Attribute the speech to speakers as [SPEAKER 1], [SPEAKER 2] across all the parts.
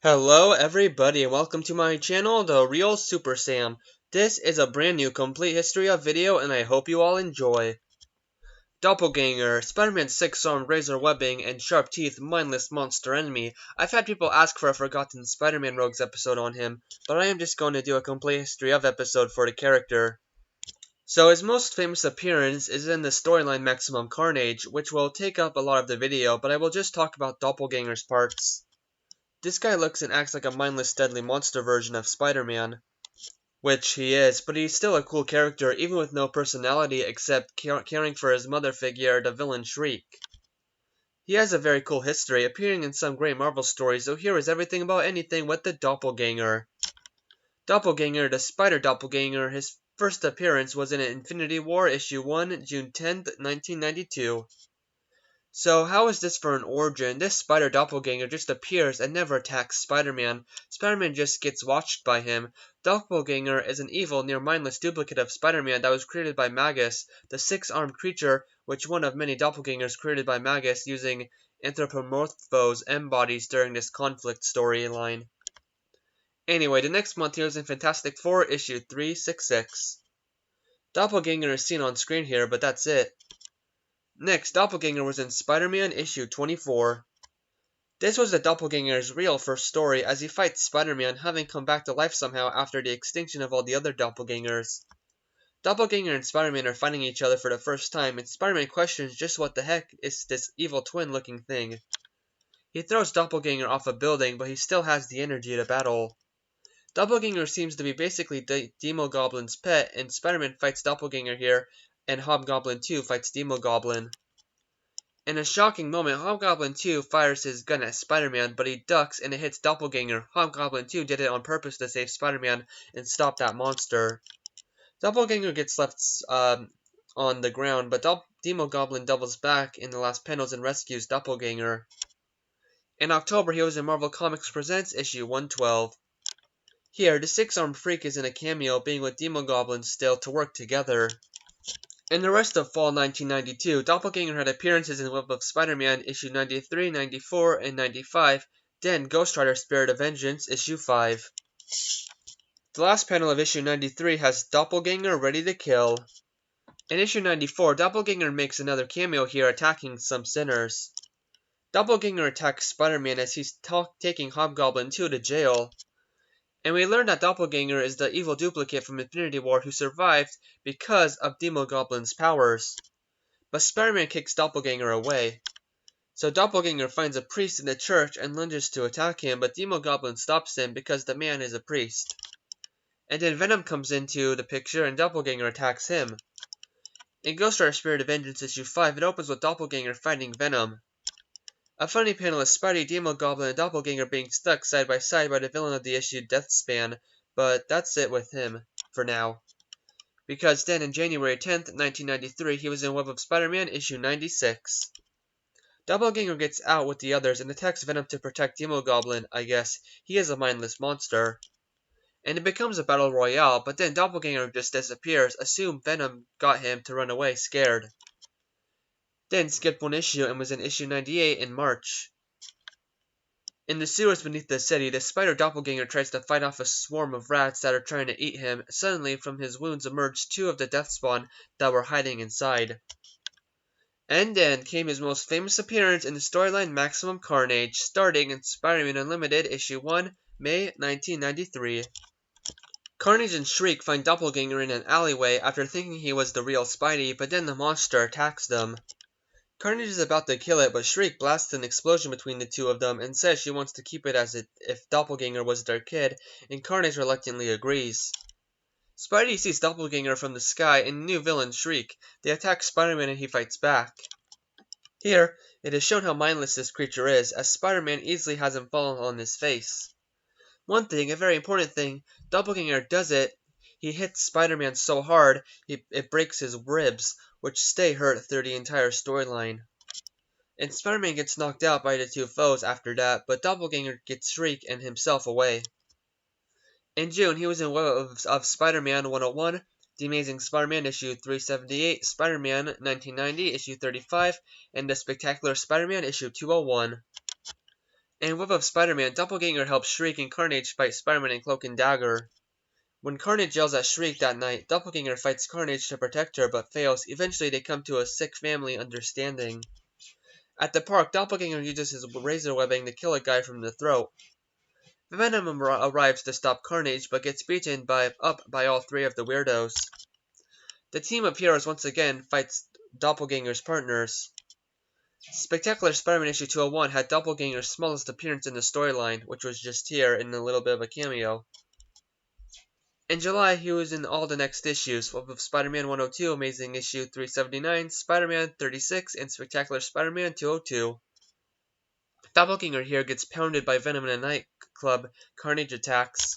[SPEAKER 1] Hello everybody and welcome to my channel, The Real Super Sam. This is a brand new complete history of video and I hope you all enjoy. Doppelganger, Spider-Man's six-armed razor webbing and sharp teeth mindless monster enemy. I've had people ask for a forgotten Spider-Man Rogues episode on him, but I am just going to do a complete history of episode for the character. So his most famous appearance is in the storyline Maximum Carnage, which will take up a lot of the video, but I will just talk about Doppelganger's parts. This guy looks and acts like a mindless deadly monster version of Spider-Man, which he is, but he's still a cool character even with no personality except caring for his mother figure, the villain Shriek. He has a very cool history, appearing in some great Marvel stories, so here is everything about anything with the Doppelganger. Doppelganger, the Spider Doppelganger, his first appearance was in Infinity War issue 1, June 10th, 1992. So how is this for an origin? This spider doppelganger just appears and never attacks Spider-Man. Spider-Man just gets watched by him. Doppelganger is an evil, near-mindless duplicate of Spider-Man that was created by Magus, the six-armed creature, which one of many doppelgangers created by Magus using anthropomorphos M-bodies during this conflict storyline. Anyway, the next month he was in Fantastic Four issue 366. Doppelganger is seen on screen here, but that's it. Next, Doppelganger was in Spider-Man issue 24. This was the Doppelganger's real first story as he fights Spider-Man, having come back to life somehow after the extinction of all the other Doppelgangers. Doppelganger and Spider-Man are fighting each other for the first time, and Spider-Man questions just what the heck is this evil twin-looking thing. He throws Doppelganger off a building, but he still has the energy to battle. Doppelganger seems to be basically Demogoblin's pet, and Spider-Man fights Doppelganger here, and Hobgoblin 2 fights Demogoblin. In a shocking moment, Hobgoblin 2 fires his gun at Spider-Man, but he ducks and it hits Doppelganger. Hobgoblin 2 did it on purpose to save Spider-Man and stop that monster. Doppelganger gets left on the ground, but Demogoblin doubles back in the last panels and rescues Doppelganger. In October, he was in Marvel Comics Presents issue 112. Here, the six-armed freak is in a cameo, being with Demogoblin still to work together. In the rest of fall 1992, Doppelganger had appearances in Web of Spider-Man issue 93, 94, and 95, then Ghost Rider Spirit of Vengeance issue 5. The last panel of issue 93 has Doppelganger ready to kill. In issue 94, Doppelganger makes another cameo here attacking some sinners. Doppelganger attacks Spider-Man as he's taking Hobgoblin 2 to jail. And we learn that Doppelganger is the evil duplicate from Infinity War who survived because of Demogoblin's powers. But Spider-Man kicks Doppelganger away. So Doppelganger finds a priest in the church and lunges to attack him, but Demogoblin stops him because the man is a priest. And then Venom comes into the picture and Doppelganger attacks him. In Ghost Rider Spirit of Vengeance issue 5, it opens with Doppelganger fighting Venom. A funny panel is Spidey, Demogoblin, and Doppelganger being stuck side by side by the villain of the issue Deathspan, but that's it with him, for now. Because then, in January 10th, 1993, he was in Web of Spider-Man issue 96. Doppelganger gets out with the others and attacks Venom to protect Demogoblin, I guess. He is a mindless monster. And it becomes a battle royale, but then Doppelganger just disappears, assume Venom got him to run away scared. Then skipped one issue and was in issue 98 in March. In the sewers beneath the city, the spider doppelganger tries to fight off a swarm of rats that are trying to eat him. Suddenly, from his wounds emerged two of the death spawn that were hiding inside. And then came his most famous appearance in the storyline Maximum Carnage, starting in Spider-Man Unlimited issue 1, May 1993. Carnage and Shriek find Doppelganger in an alleyway after thinking he was the real Spidey, but then the monster attacks them. Carnage is about to kill it, but Shriek blasts an explosion between the two of them and says she wants to keep it as if Doppelganger was their kid, and Carnage reluctantly agrees. Spidey sees Doppelganger from the sky and new villain Shriek. They attack Spider-Man and he fights back. Here, it is shown how mindless this creature is, as Spider-Man easily has him fall on his face. One thing, a very important thing, Doppelganger does it. He hits Spider-Man so hard, it breaks his ribs, which stay hurt through the entire storyline. And Spider-Man gets knocked out by the two foes after that, but Doppelganger gets Shriek and himself away. In June, he was in Web of Spider-Man 101, The Amazing Spider-Man issue 378, Spider-Man 1990 issue 35, and The Spectacular Spider-Man issue 201. In Web of Spider-Man, Doppelganger helps Shriek and Carnage fight Spider-Man in Cloak and Dagger. When Carnage yells at Shriek that night, Doppelganger fights Carnage to protect her but fails. Eventually, they come to a sick family understanding. At the park, Doppelganger uses his razor webbing to kill a guy from the throat. Venom arrives to stop Carnage but gets beaten up by all three of the weirdos. The team of heroes once again fights Doppelganger's partners. Spectacular Spider-Man issue 201 had Doppelganger's smallest appearance in the storyline, which was just here in a little bit of a cameo. In July, he was in all the next issues, of Spider-Man 102, Amazing Issue 379, Spider-Man 36, and Spectacular Spider-Man 202. Doppelganger here gets pounded by Venom in a nightclub. Carnage attacks.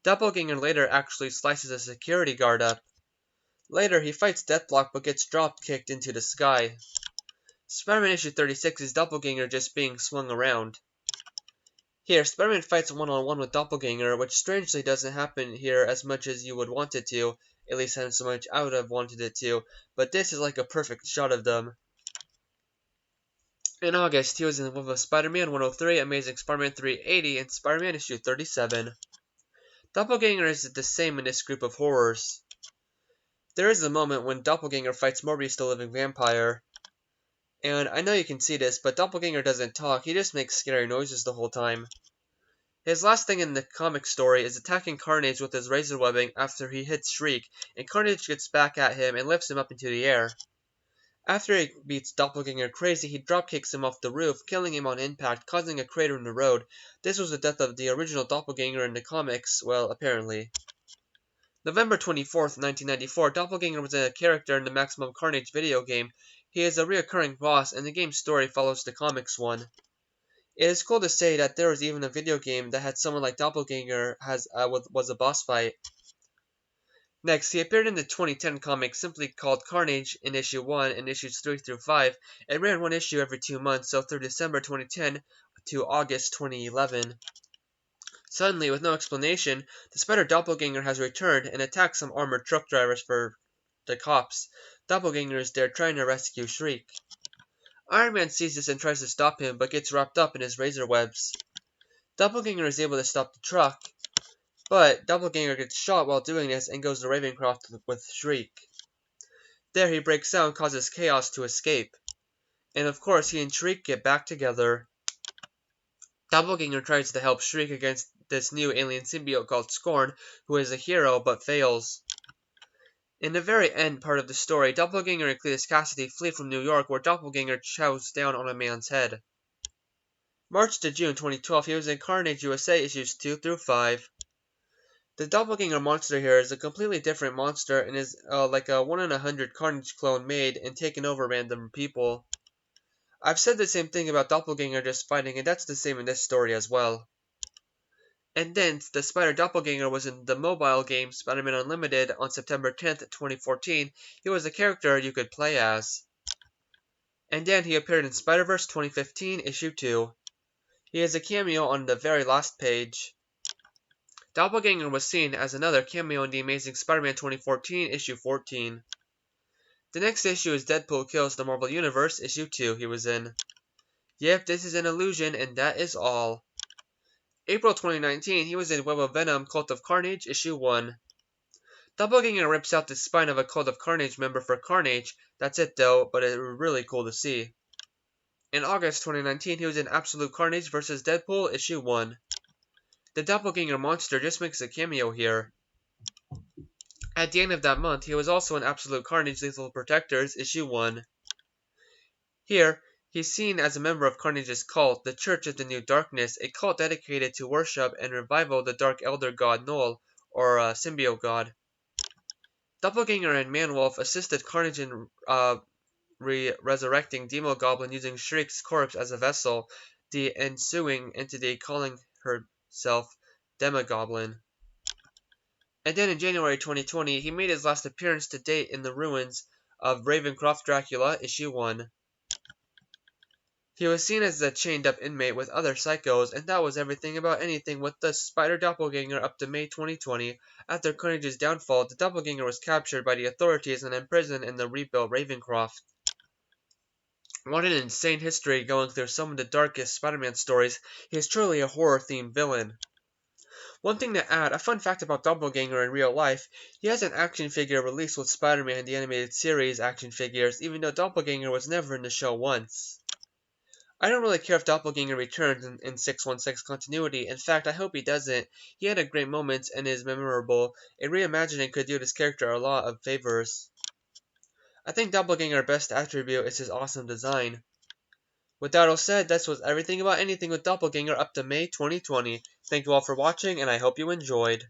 [SPEAKER 1] Doppelganger later actually slices a security guard up. Later, he fights Deathlock but gets drop-kicked into the sky. Spider-Man issue 36 is Doppelganger just being swung around. Here, Spider-Man fights one-on-one with Doppelganger, which strangely doesn't happen here as much as you would want it to, at least as much I would have wanted it to, but this is like a perfect shot of them. In August, he was in with Spider-Man 103, Amazing Spider-Man 380, and Spider-Man issue 37. Doppelganger is the same in this group of horrors. There is a moment when Doppelganger fights Morbius the Living Vampire. And I know you can see this, but Doppelganger doesn't talk, he just makes scary noises the whole time. His last thing in the comic story is attacking Carnage with his razor webbing after he hits Shriek, and Carnage gets back at him and lifts him up into the air. After he beats Doppelganger crazy, he dropkicks him off the roof, killing him on impact, causing a crater in the road. This was the death of the original Doppelganger in the comics, well, apparently. November 24th, 1994, Doppelganger was a character in the Maximum Carnage video game. He is a reoccurring boss, and the game's story follows the comics one. It is cool to say that there was even a video game that had someone like Doppelganger was a boss fight. Next, he appeared in the 2010 comic simply called Carnage in issue 1 and issues 3 through 5. It ran one issue every 2 months, so through December 2010 to August 2011. Suddenly, with no explanation, the Spider Doppelganger has returned and attacked some armored truck drivers for the cops. Doppelganger is there trying to rescue Shriek. Iron Man sees this and tries to stop him, but gets wrapped up in his razor webs. Doppelganger is able to stop the truck, but Doppelganger gets shot while doing this and goes to Ravencroft with Shriek. There he breaks out and causes chaos to escape. And of course, he and Shriek get back together. Doppelganger tries to help Shriek against this new alien symbiote called Scorn, who is a hero but fails. In the very end part of the story, Doppelganger and Cletus Cassidy flee from New York, where Doppelganger chows down on a man's head. March to June 2012, he was in Carnage USA issues 2 through 5. The Doppelganger monster here is a completely different monster and is like a 1 in 100 Carnage clone made and taken over random people. I've said the same thing about Doppelganger just fighting, and that's the same in this story as well. And then, the Spider Doppelganger was in the mobile game Spider-Man Unlimited on September 10th, 2014. He was a character you could play as. And then he appeared in Spider-Verse 2015, issue 2. He is a cameo on the very last page. Doppelganger was seen as another cameo in the Amazing Spider-Man 2014, issue 14. The next issue is Deadpool Kills the Marvel Universe, issue 2 he was in. Yep, this is an illusion, and that is all. April 2019, he was in Web of Venom, Cult of Carnage, issue 1. Doppelganger rips out the spine of a Cult of Carnage member for Carnage. That's it though, but it was really cool to see. In August 2019, he was in Absolute Carnage vs. Deadpool, issue 1. The Doppelganger monster just makes a cameo here. At the end of that month, he was also in Absolute Carnage Lethal Protectors, issue 1. Here, he's seen as a member of Carnage's cult, the Church of the New Darkness, a cult dedicated to worship and revival the Dark Elder God Null, or symbiote god. Doppelganger and Manwolf assisted Carnage in resurrecting Demogoblin using Shriek's corpse as a vessel, the ensuing entity calling herself Demogoblin. And then in January 2020, he made his last appearance to date in the ruins of Ravencroft Dracula, issue 1. He was seen as a chained-up inmate with other psychos, and that was everything about anything with the Spider Doppelganger up to May 2020. After Carnage's downfall, the Doppelganger was captured by the authorities and imprisoned in the rebuilt Ravencroft. What an insane history going through some of the darkest Spider-Man stories. He is truly a horror-themed villain. One thing to add, a fun fact about Doppelganger in real life, he has an action figure released with Spider-Man the Animated Series action figures, even though Doppelganger was never in the show once. I don't really care if Doppelganger returns in 616 continuity. In fact, I hope he doesn't. He had a great moment and is memorable. A reimagining could do this character a lot of favors. I think Doppelganger's best attribute is his awesome design. With that all said, that was everything about anything with Doppelganger up to May 2020. Thank you all for watching, and I hope you enjoyed.